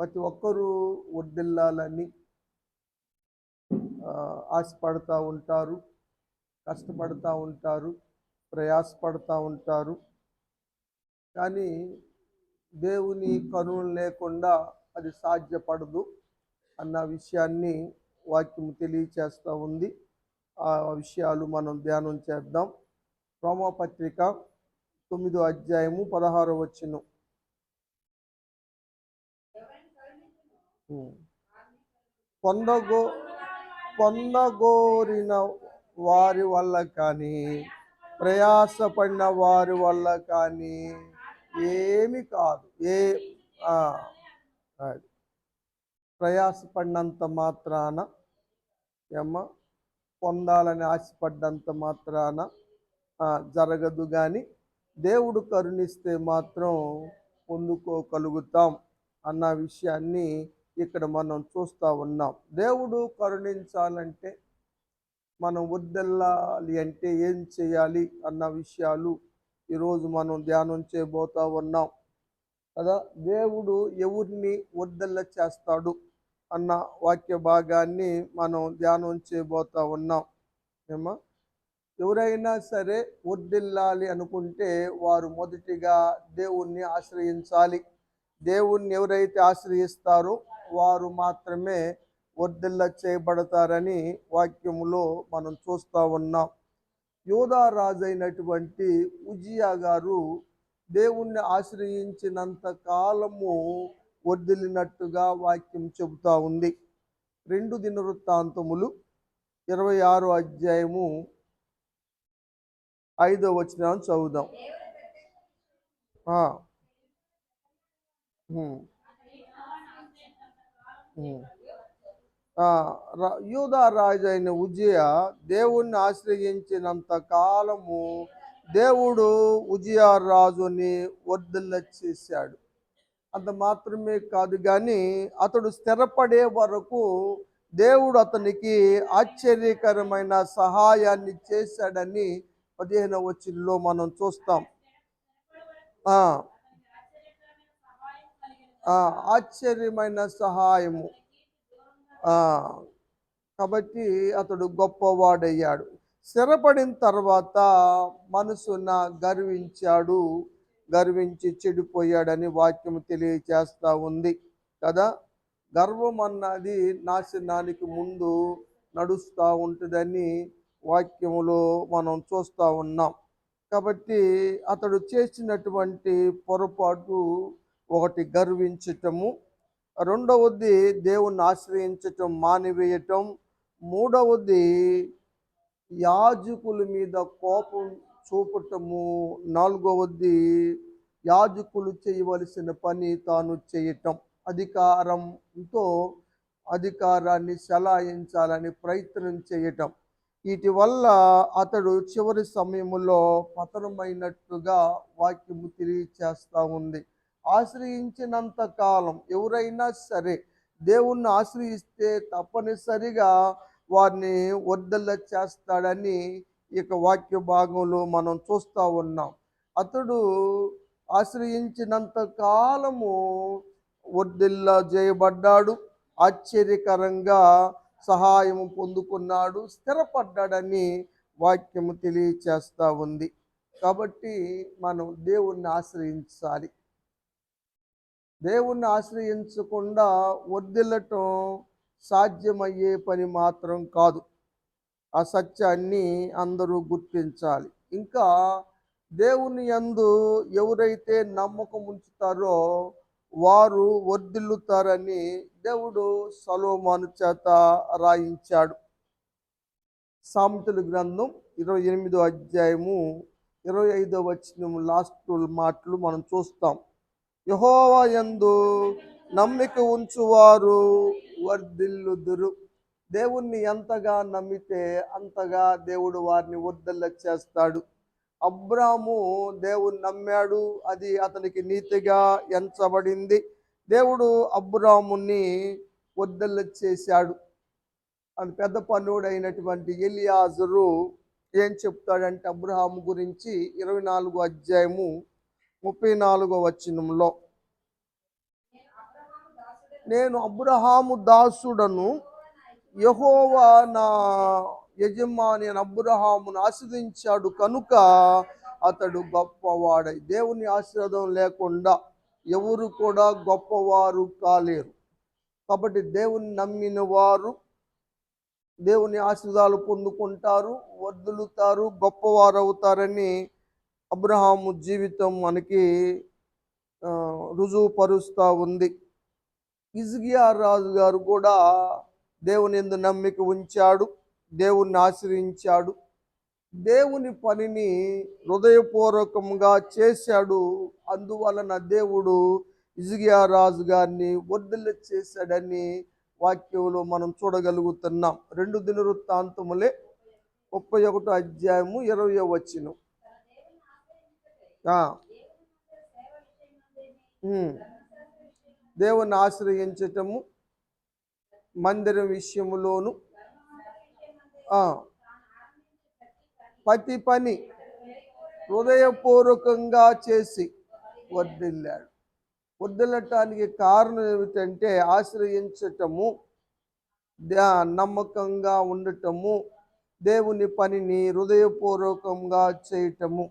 ప్రతి ఒక్కరూ వర్ధిల్లాలని ఆశపడుతూ ఉంటారు, కష్టపడుతూ ఉంటారు, ప్రయాసపడుతూ ఉంటారు. కానీ దేవుని కరుణ లేకుండా అది సాధ్యపడదు అన్న విషయాన్ని వాక్యం తెలియచేస్తూ ఉంది. ఆ విషయాలు మనం ధ్యానం చేద్దాం. రోమాపత్రిక 9వ అధ్యాయము 16వ వచనం. పొందగోరిన వారి వల్ల కానీ ప్రయాసపడిన వారి వల్ల కానీ ఏమి కాదు. ప్రయాసపడినంత మాత్రాన పొందాలని ఆశపడ్డంత మాత్రాన జరగదు. కానీ దేవుడు కరుణిస్తే మాత్రం పొందుకోగలుగుతాం అన్న విషయాన్ని ఇక్కడ మనం చూస్తూ ఉన్నాం. దేవుడు కరుణించాలంటే మనం వర్ధిల్లాలి అంటే ఏం చేయాలి అన్న విషయాలు ఈరోజు మనం ధ్యానం చేయబోతూ ఉన్నాం కదా. దేవుడు ఎవరిని వర్ధిల్ల చేస్తాడు అన్న వాక్య భాగాన్ని మనం ధ్యానం చేయబోతూ ఉన్నాం. ఎవరైనా సరే వర్ధిల్లాలి అనుకుంటే వారు మొదటిగా దేవుణ్ణి ఆశ్రయించాలి. దేవుణ్ణి ఎవరైతే ఆశ్రయిస్తారో వారు మాత్రమే వర్ధిల్ల చేయబడతారని వాక్యములో మనం చూస్తూ ఉన్నాం. యూదా రాజు అయినటువంటి ఉజ్జియా గారు దేవుణ్ణి ఆశ్రయించినంత కాలము వర్ధిల్లినట్టుగా వాక్యం చెబుతూ ఉంది. 2 దినవృత్తాంతములు 26వ అధ్యాయము 5వ వచనం చదువుదాం. యూదా రాజు అయిన ఉజ్జియా దేవుణ్ణి ఆశ్రయించినంత కాలము దేవుడు ఉజ్జియా రాజుని వర్ధిల్ల చేశాడు. అంత మాత్రమే కాదు, కానీ అతడు స్థిరపడే వరకు దేవుడు అతనికి ఆశ్చర్యకరమైన సహాయాన్ని చేశాడని 15వ వచనంలో మనం చూస్తాం. ఆశ్చర్యమైన సహాయము. కాబట్టి అతడు గొప్పవాడయ్యాడు. స్థిరపడిన తర్వాత మనసున గర్వించి చెడిపోయాడని వాక్యం తెలియచేస్తూ ఉంది కదా. గర్వం అన్నది నాశనానికి ముందు నడుస్తూ ఉంటుందని వాక్యములో మనం చూస్తూ ఉన్నాం. కాబట్టి అతడు చేసినటువంటి పొరపాటు ఒకటి గర్వించటము, రెండవది దేవుణ్ణి ఆశ్రయించటం మానివేయటం, మూడవది యాజకుల మీద కోపం చూపటము, నాలుగవది యాజకులు చేయవలసిన పని తాను చేయటం, అధికారంతో అధికారాన్ని చలాయించాలని ప్రయత్నం చేయటం. వీటి వల్ల అతడు చివరి సమయంలో పతనమైనట్టుగా వాక్యము తెలియచేస్తూ ఉంది. ఆశ్రయించినంత కాలం ఎవరైనా సరే దేవుణ్ణి ఆశ్రయిస్తే తప్పనిసరిగా వారిని వర్ధిల్ల చేస్తాడని ఇక వాక్య భాగంలో మనం చూస్తూ ఉన్నాం. అతడు ఆశ్రయించినంత కాలము వర్ధిల్ల చేయబడ్డాడు, ఆశ్చర్యకరంగా సహాయం పొందుకున్నాడు, స్థిరపడ్డాడని వాక్యము తెలియచేస్తూ ఉంది. కాబట్టి మనం దేవుణ్ణి ఆశ్రయించాలి. దేవుణ్ణి ఆశ్రయించకుండా వర్ధిల్లటం సాధ్యమయ్యే పని మాత్రం కాదు. ఆ సత్యాన్ని అందరూ గుర్తించాలి. ఇంకా దేవుని యందు ఎవరైతే నమ్మకం ఉంచుతారో వారు వర్ధిల్లుతారని దేవుడు సొలొమోను చేత రాయించాడు. సామెతల గ్రంథం 28వ అధ్యాయము 25వ వచనం లాస్ట్ మాటలు మనం చూస్తాం. యెహోవా యందు నమ్మిక ఉంచువారు వర్ధిల్లుదురు. దేవుణ్ణి ఎంతగా నమ్మితే అంతగా దేవుడు వారిని వర్ధిల్ల చేస్తాడు. అబ్రాము దేవుని నమ్మాడు, అది అతనికి నీతిగా ఎంచబడింది. దేవుడు అబ్రాముని వర్ధిల్ల చేశాడు. అది పెద్ద పనుడైనటువంటి ఎలియాజరు ఏం చెప్తాడంటే అబ్రహాము గురించి 24వ అధ్యాయము 34వ వచనంలో, నేను అబ్రహాము దాసుడను, యెహోవా నా యజమాని అని అబ్రహామును ఆశీర్వదించాడు కనుక అతడు గొప్పవాడై. దేవుని ఆశీర్వాదం లేకుండా ఎవరు కూడా గొప్పవారు కాలేరు. కాబట్టి దేవుని నమ్మిన వారు దేవుని ఆశీర్వాదాలు పొందుకుంటారు, వర్ధిల్లుతారు, గొప్పవారు అవుతారని అబ్రహాము జీవితం మనకి రుజువుపరుస్తూ ఉంది. హిజ్కియా రాజు గారు కూడా దేవుని యందు నమ్మిక ఉంచాడు, దేవుణ్ణి ఆశ్రయించాడు, దేవుని పనిని హృదయపూర్వకంగా చేశాడు. అందువలన దేవుడు హిజ్కియా రాజు గారిని వర్ధిల్ల చేశాడని వాక్యంలో మనం చూడగలుగుతున్నాం. 2 దినవృత్తాంతములే 31 అధ్యాయము 20వ వచనం. దేవుని ఆశ్రయించటము, మందిరం విషయములోను ప్రతి పని హృదయపూర్వకంగా చేసి వర్ధిల్లాడు. వర్ధిల్లటానికి కారణం ఏమిటంటే ఆశ్రయించటము, నమ్మకంగా ఉండటము, దేవుని పనిని హృదయపూర్వకంగా చేయటము.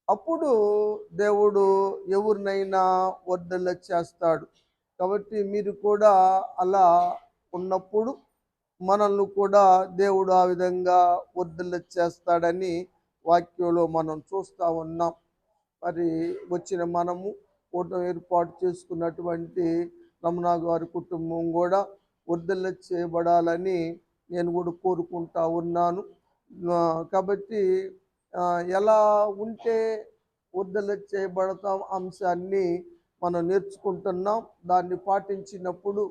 అప్పుడు దేవుడు ఎవరినైనా వర్ధిల్ల చేస్తాడు. కాబట్టి మీరు కూడా అలా ఉన్నప్పుడు మనల్ని కూడా దేవుడు ఆ విధంగా వర్ధిల్ల చేస్తాడని వాక్యంలో మనం చూస్తూ ఉన్నాం. మరి వచ్చిన మనము కూటమి ఏర్పాటు చేసుకున్నటువంటి రమణ గారి కుటుంబం కూడా వర్ధిల్ల చేయబడాలని నేను కూడా కోరుకుంటా ఉన్నాను. కాబట్టి ఎలా ఉంటే వర్ధిల్ల చేయబడతాం అంశాన్ని మనం నేర్చుకుంటున్నాం. దాన్ని పాటించినప్పుడు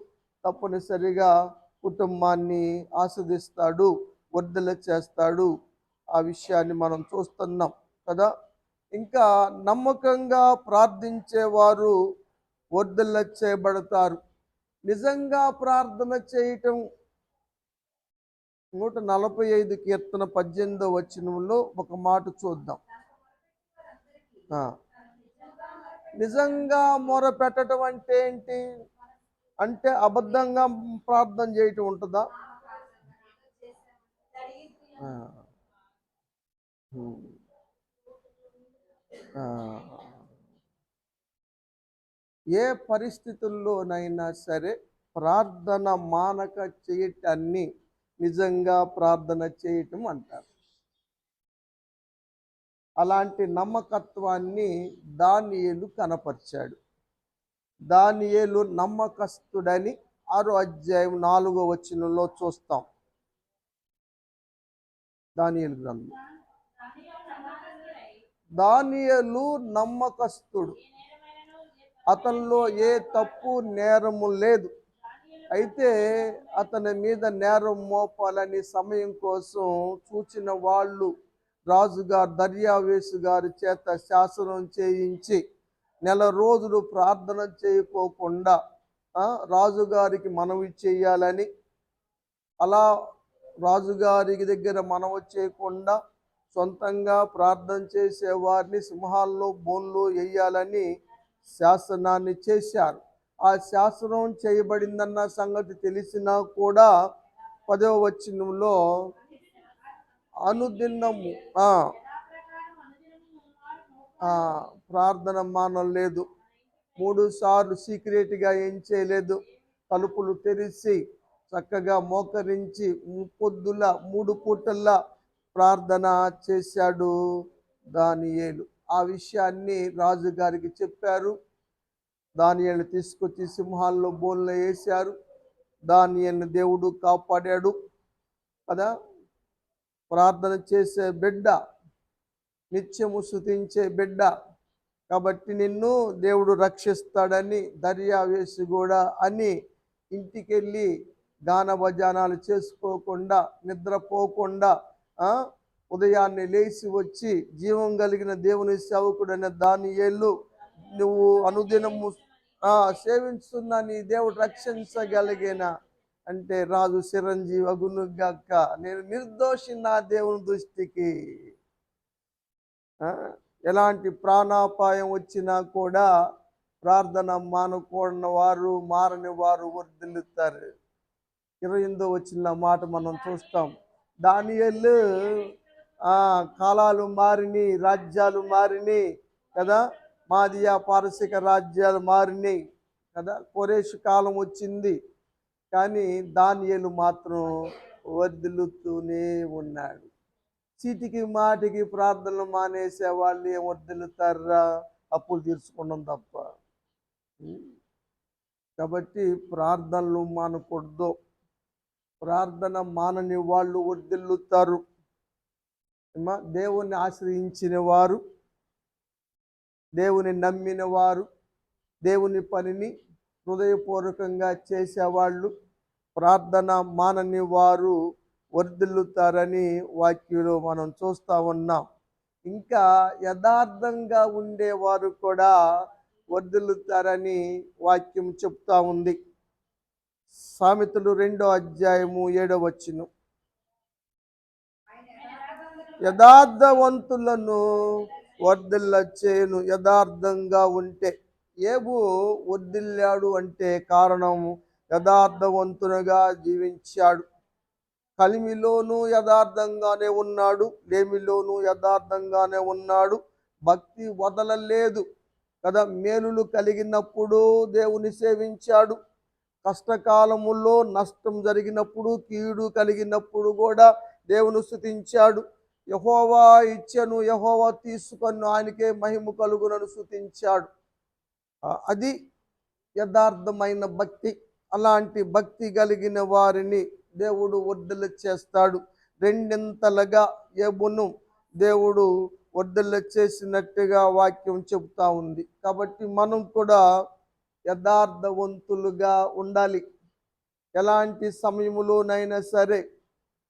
తప్పనిసరిగా కుటుంబాన్ని ఆస్వాదిస్తాడు, వర్ధిల్ల చేస్తాడు. ఆ విషయాన్ని మనం చూస్తున్నాం కదా. ఇంకా నమ్మకంగా ప్రార్థించేవారు వర్ధిల్ల చేయబడతారు. నిజంగా ప్రార్థన చేయటం 145 కీర్తన 18వ వచనంలో ఒక మాట చూద్దాం. నిజంగా మొర పెట్టడం అంటే ఏంటి? అంటే అబద్ధంగా ప్రార్థన చేయటం ఉంటుందా? ఏ పరిస్థితుల్లోనైనా సరే ప్రార్థన మానక చేయటాన్ని నిజంగా ప్రార్థన చేయటం అంటారు. అలాంటి నమ్మకత్వాన్ని దానియేలు కనపరిచాడు. దానియేలు నమ్మకస్తుడని 6వ అధ్యాయం 4వ వచనంలో చూస్తాం. దానియేలు గ్రంథం. దానియేలు నమ్మకస్తుడు, అతనిలో ఏ తప్పు నేరము లేదు. అయితే అతని మీద నేరం మోపాలని సమయం కోసం చూచిన వాళ్ళు రాజుగారు దర్యావేసు గారి చేత శాసనం చేయించి నెల రోజులు ప్రార్థన చేయకోకుండా రాజుగారికి మనవి చేయాలని, అలా రాజుగారికి దగ్గర మనవి చేయకుండా సొంతంగా ప్రార్థన చేసే వారిని సింహాల్లో బోన్లో వేయాలని శాసనాన్ని చేశారు. ఆ శాసనం చేయబడిందన్న సంగతి తెలిసినా కూడా 10వ వచనంలో అనుదినము ప్రార్థన మానలేదు. 3 సార్లు సీక్రెట్గా ఏం చేయలేదు. తలుపులు తెరిచి చక్కగా మోకరించి పొద్దుల 3 పూటల్లా ప్రార్థన చేశాడు దానియేలు. ఆ విషయాన్ని రాజుగారికి చెప్పారు. దానియేలు తీసుకొచ్చి సింహాల్లో బోన్లో వేశారు. దానియేలుని దేవుడు కాపాడాడు కదా. ప్రార్థన చేసే బిడ్డ, నిత్యము స్తుతించే బిడ్డ కాబట్టి నిన్ను దేవుడు రక్షిస్తాడని దర్యావేసు కూడా అని ఇంటికెళ్ళి గాన భజనాలు చేసుకోకుండా నిద్రపోకుండా ఉదయాన్నే లేచి వచ్చి జీవం కలిగిన దేవుని సేవకుడైన దానియేలు, నువ్వు అనుదినము సేవించుతున్న నీ దేవుడు రక్షించగలిగిన అంటే రాజు చిరంజీవి అగునుగాక, నేను నిర్దోషి నా దేవుని దృష్టికి. ఎలాంటి ప్రాణాపాయం వచ్చినా కూడా ప్రార్థన మానుకున్న వారు మారని వారు వర్ధిల్లుతారు. 28వ వచనంలో మాట మనం చూస్తాం. దానియేలు కాలాలు మారినాయి, రాజ్యాలు మారినాయి కదా, మాదియా పారసిక రాజ్యాలు మారినాయి కదా, కొరేషు కాలం వచ్చింది. కానీ దానియేలు మాత్రం వర్ధిల్లుతూనే ఉన్నాడు. చీటికి మాటికి ప్రార్థనలు మానేసే వాళ్ళు ఏం వర్ధిల్లుతారా? అప్పులు తీర్చుకోవడం తప్ప. కాబట్టి ప్రార్థనలు మానకూడదు. ప్రార్థన మానని వాళ్ళు వర్ధిల్లుతారు. దేవుణ్ణి ఆశ్రయించిన వారు, దేవుని నమ్మిన వారు, దేవుని పనిని హృదయపూర్వకంగా చేసేవాళ్ళు, ప్రార్థన మానని వారు వర్ధిల్లుతారని వాక్యంలో మనం చూస్తూ ఉన్నాం. ఇంకా యథార్థంగా ఉండేవారు కూడా వర్ధిల్లుతారని వాక్యం చెప్తా ఉంది. సామెతలు 2వ అధ్యాయము 7వ వచనం. యథార్థవంతులను వర్ధిల్ల చేయను. యథార్థంగా ఉంటే ఏబు వర్ధిల్లాడు అంటే కారణం యథార్థవంతునిగా జీవించాడు. కలిమిలోనూ యథార్థంగానే ఉన్నాడు, లేమిలోనూ యథార్థంగానే ఉన్నాడు. భక్తి వదలలేదు కదా. మేలులు కలిగినప్పుడు దేవుని సేవించాడు. కష్టకాలములో నష్టం జరిగినప్పుడు, కీడు కలిగినప్పుడు కూడా దేవుని స్తుతించాడు. యెహోవా ఇచ్చెను, యెహోవా తీసుకొని ఆయనకే మహిమ కలుగునని స్తుతించాడు. అది యథార్థమైన భక్తి. అలాంటి భక్తి కలిగిన వారిని దేవుడు వర్ధిల్ల చేస్తాడు. రెండింతలుగా యోబును దేవుడు వర్ధిల్ల చేసినట్టుగా వాక్యం చెబుతా ఉంది. కాబట్టి మనం కూడా యథార్థవంతులుగా ఉండాలి. ఎలాంటి సమయంలోనైనా సరే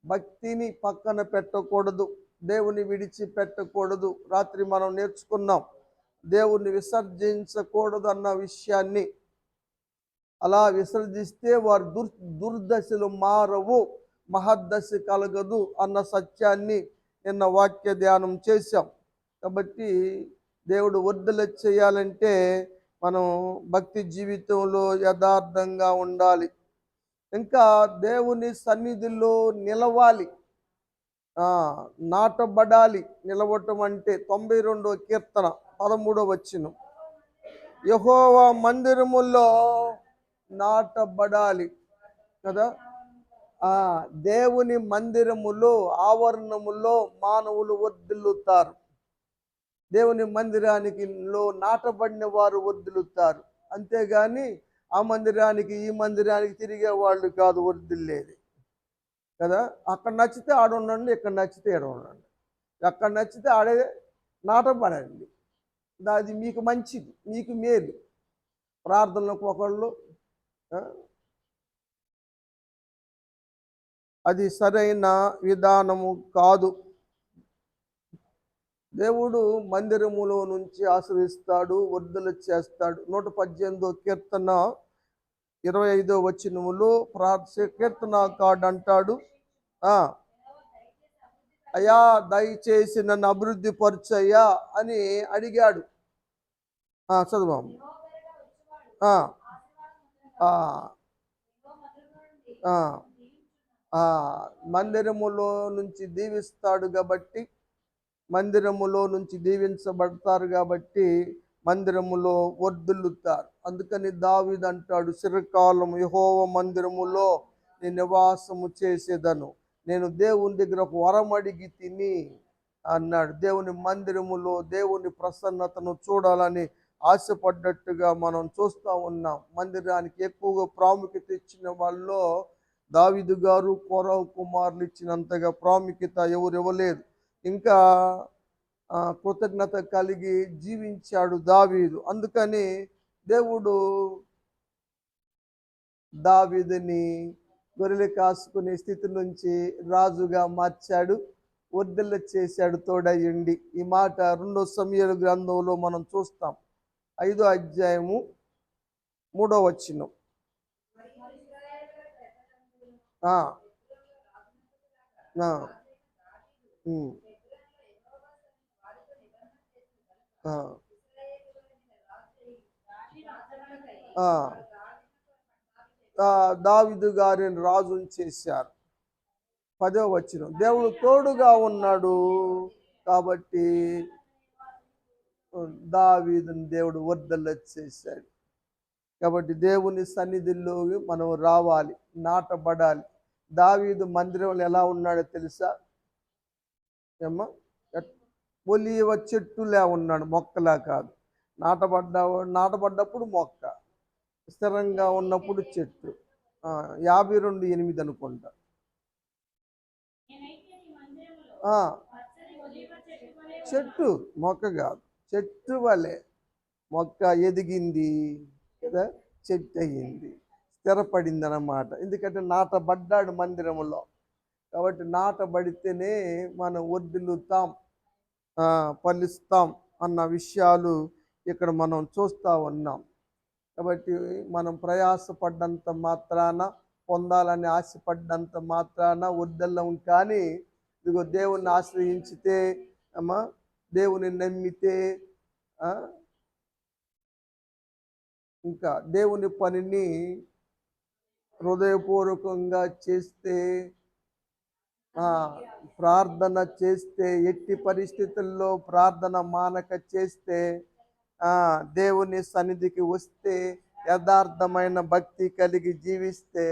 భక్తిని పక్కన పెట్టకూడదు, దేవుని విడిచిపెట్టకూడదు. రాత్రి మనం నేర్చుకున్నాం, దేవుణ్ణి విసర్జించకూడదు అన్న విషయాన్ని. అలా విసర్జిస్తే వారు దుర్దశలు మారవు, మహద్దశ కలగదు అన్న సత్యాన్ని నిన్న వాక్య ధ్యానం చేశాం. కాబట్టి దేవుడు వర్ధిల్ల చేయాలంటే మనం భక్తి జీవితంలో యథార్థంగా ఉండాలి. ఇంకా దేవుని సన్నిధిలో నిలవాలి, నాటబడాలి. నిలవటం అంటే 92వ కీర్తన 13వ వచనం. యెహోవా మందిరములో నాటబడాలి కదా. దేవుని మందిరములో, ఆవరణములో మానవులు వర్ధిల్లుతారు. దేవుని మందిరానికి నాటబడిన వారు వర్ధిల్లుతారు. అంతేగాని ఆ మందిరానికి ఈ మందిరానికి తిరిగే వాళ్ళు కాదు వర్ధిల్లేది కదా. అక్కడ నచ్చితే ఆడ ఉండండి, ఇక్కడ నచ్చితే ఆడ ఉండండి. ఎక్కడ నచ్చితే ఆడే నాటబడండి. అది మీకు మంచిది, మీకు మేలు. ప్రార్థనలకు ఒకళ్ళు, అది సరైన విధానము కాదు. దేవుడు మందిరములో నుంచి ఆశ్రయిస్తాడు, వర్ధిల్ల చేస్తాడు. 118వ కీర్తన 25వ వచనములో కీర్తనకారుడు అంటాడు, అయ్యా దయచేసి నన్ను అభివృద్ధి పరచయ్యా అని అడిగాడు. చదువు. మందిరములో నుంచి దీవిస్తాడు కాబట్టి, మందిరములో నుంచి దీవించబడతారు కాబట్టి మందిరములో వర్ధిల్లుతారు. అందుకని దావీదు అంటాడు, చిరకాలం యెహోవా మందిరములో నేను నివాసము చేసేదను, నేను దేవుని దగ్గర ఒక వరం అడిగి తిని అన్నాడు. దేవుని మందిరములో దేవుని ప్రసన్నతను చూడాలని ఆశపడ్డట్టుగా మనం చూస్తూ ఉన్నాం. మందిరానికి ఎక్కువగా ప్రాముఖ్యత ఇచ్చిన వాళ్ళలో దావీదు గారు, కోరహు కుమారులు ఇచ్చినంతగా ప్రాముఖ్యత ఎవరు ఇవ్వలేదు. ఇంకా కృతజ్ఞత కలిగి జీవించాడు దావీదు. అందుకని దేవుడు దావీదుని గొర్రెలు కాసుకునే స్థితి నుంచి రాజుగా మార్చాడు, వర్ధిల్ల చేశాడు తోడయ్యండి. ఈ మాట 2 సమూయేలు గ్రంథంలో మనం చూస్తాం. 5వ అధ్యాయము 3వ వచనం. ఆ, దావీదు గారిని రాజుని చేశారు. 10వ వచనం, దేవుడు తోడుగా ఉన్నాడు కాబట్టి దావీదుని దేవుడు వర్ధల చేశాడు. కాబట్టి దేవుని సన్నిధిలోకి మనం రావాలి, నాటబడాలి. దావీదు మందిరంలో ఎలా ఉన్నాడో తెలుసా ఏమ్మా? ఒలీవ చెట్టులా ఉన్నాడు, మొక్కలా కాదు. నాటబడ్డప్పుడు మొక్క, స్థిరంగా ఉన్నప్పుడు చెట్టు. 52:8 అనుకుంటా. చెట్టు, మొక్క కాదు, చెట్టు వలె మొక్క ఎదిగింది కదా, చెట్టు అయ్యింది, స్థిరపడింది అన్నమాట. ఎందుకంటే నాటబడ్డాడు మందిరంలో. కాబట్టి నాటబడితేనే మనం వర్ధిల్లుతాం, ఫలిస్తాం అన్న విషయాలు ఇక్కడ మనం చూస్తూ ఉన్నాం. కాబట్టి మనం ప్రయాసపడ్డంత మాత్రాన, పొందాలని ఆశపడ్డంత మాత్రాన వర్ధిల్లం. కానీ ఇదిగో దేవుణ్ణి ఆశ్రయించితే అమ్మా, దేవుని నమ్మితే, ఇంకా దేవుని పనిని హృదయపూర్వకంగా చేస్తే, ప్రార్థన చేస్తే, ఎట్టి పరిస్థితుల్లో ప్రార్థన మానక చేస్తే, దేవుని సన్నిధికి వస్తే, యథార్థమైన భక్తి కలిగి జీవిస్తే,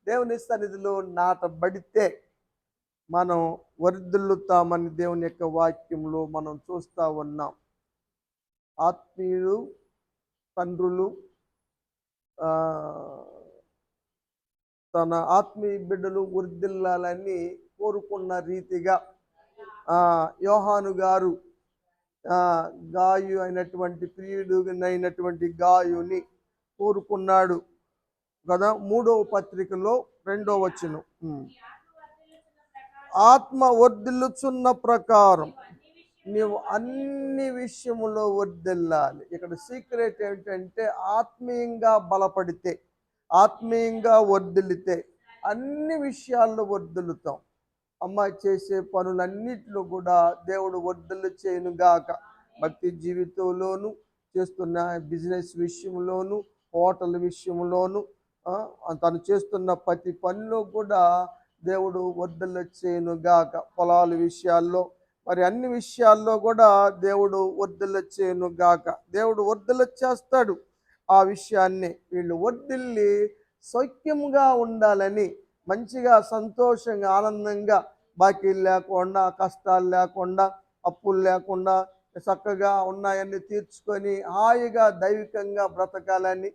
దేవుని సన్నిధిలో నాటబడితే మనం వర్ధిల్లుతామని దేవుని యొక్క వాక్యంలో మనం చూస్తూ ఉన్నాం. ఆత్మీయులు, తండ్రులు తన ఆత్మీయ బిడ్డలు వర్ధిల్లాలని కోరుకున్న రీతిగా యోహాను గారు గాయు అయినటువంటి ప్రియుడైనటువంటి గాయుని కోరుకున్నాడు కదా. 3వ పత్రికలో 2వ వచనం, ఆత్మ వర్ధిల్లుచున్న ప్రకారం నీవు అన్ని విషయములో వర్ధిల్లాలి. ఇక్కడ సీక్రెట్ ఏంటంటే, ఆత్మీయంగా బలపడితే, ఆత్మీయంగా వర్ధిల్లితే అన్ని విషయాల్లో వర్ధిల్లుతాం. అమ్మాయి చేసే పనులన్నిటిలో కూడా దేవుడు వర్ధిల్లు చేయనుగాక. భక్తి జీవితంలోను, చేస్తున్న బిజినెస్ విషయంలోను, హోటల్ విషయంలోను, తను చేస్తున్న ప్రతి పనిలో కూడా దేవుడు వర్ధిల్లు చేయనుగాక. పొలాల విషయాల్లో, మరి అన్ని విషయాల్లో కూడా దేవుడు వర్ధిల్లు చేయనుగాక. దేవుడు వర్ధిల్లు చేస్తాడు. ఆ విషయాన్ని వీళ్ళు వర్ధిల్లి సౌఖ్యంగా ఉండాలని, మంచిగా సంతోషంగా ఆనందంగా, బాకీలు లేకుండా, కష్టాలు లేకుండా, అప్పులు లేకుండా, చక్కగా ఉన్నాయన్నీ తీర్చుకొని హాయిగా దైవికంగా బ్రతకాలని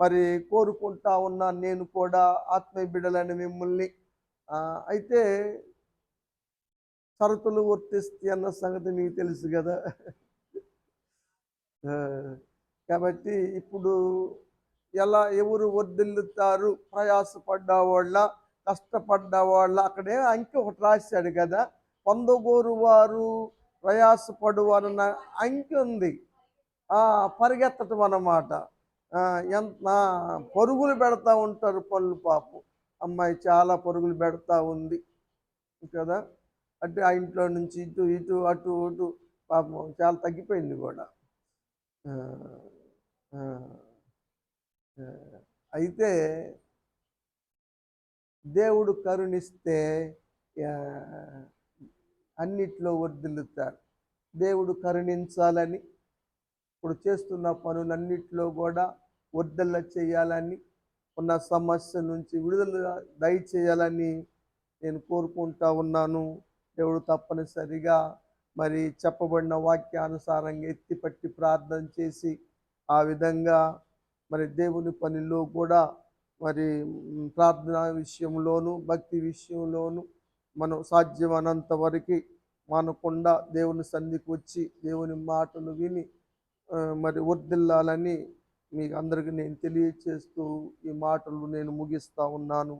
మరి కోరుకుంటా ఉన్నాను నేను కూడా, ఆత్మీయ బిడ్డలని మిమ్మల్ని. అయితే షరతులు వర్తిస్తాయి అన్న సంగతి మీకు తెలుసు కదా. కాబట్టి ఇప్పుడు ఎవరు వర్ధిల్లుతారు? ప్రయాసపడ్డవాళ్ళ, కష్టపడ్డవాళ్ళ. అక్కడే అంకె ఒకటి రాశాడు కదా, పొందగోరు వారు, ప్రయాసపడువారన్న అంకె ఉంది. పరిగెత్తటం అన్నమాట. ఎంత పరుగులు పెడతా ఉంటారు పనులు. పాపం అమ్మాయి చాలా పరుగులు పెడతా ఉంది కదా. అంటే ఆ ఇంట్లో నుంచి ఇటు ఇటు అటు ఇటు, పాపం చాలా తగ్గిపోయింది కూడా. అయితే దేవుడు కరుణిస్తే అన్నిట్లో వర్ధిల్లుతారు. దేవుడు కరుణించాలని, ఇప్పుడు చేస్తున్న పనులన్నిటిలో కూడా వర్ధిల్ల చేయాలని, ఉన్న సమస్య నుంచి విడుదల దయచేయాలని నేను కోరుకుంటా ఉన్నాను. దేవుడు తప్పనిసరిగా మరి చెప్పబడిన వాక్యానుసారంగా ఎత్తిపట్టి ప్రార్థన చేసి, ఆ విధంగా మరి దేవుని పనిలో కూడా, మరి ప్రార్థన విషయంలోను, భక్తి విషయంలోను మనం సాధ్యమైనంత వరకు మానకుండా దేవుని సన్నిధికి వచ్చి దేవుని మాటలు విని మరి వర్ధిల్లాలని మీకు అందరికీ నేను తెలియచేస్తూ ఈ మాటలు నేను ముగిస్తూ ఉన్నాను.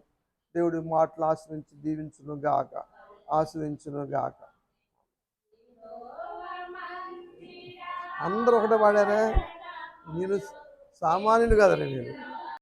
దేవుడి మాటలు ఆశ్రయించి దీవించునుగాక, ఆశ్రయించునుగాక. అందరూ ఒకటే పాడారా? మీరు సామాన్యులు కదరా మీరు.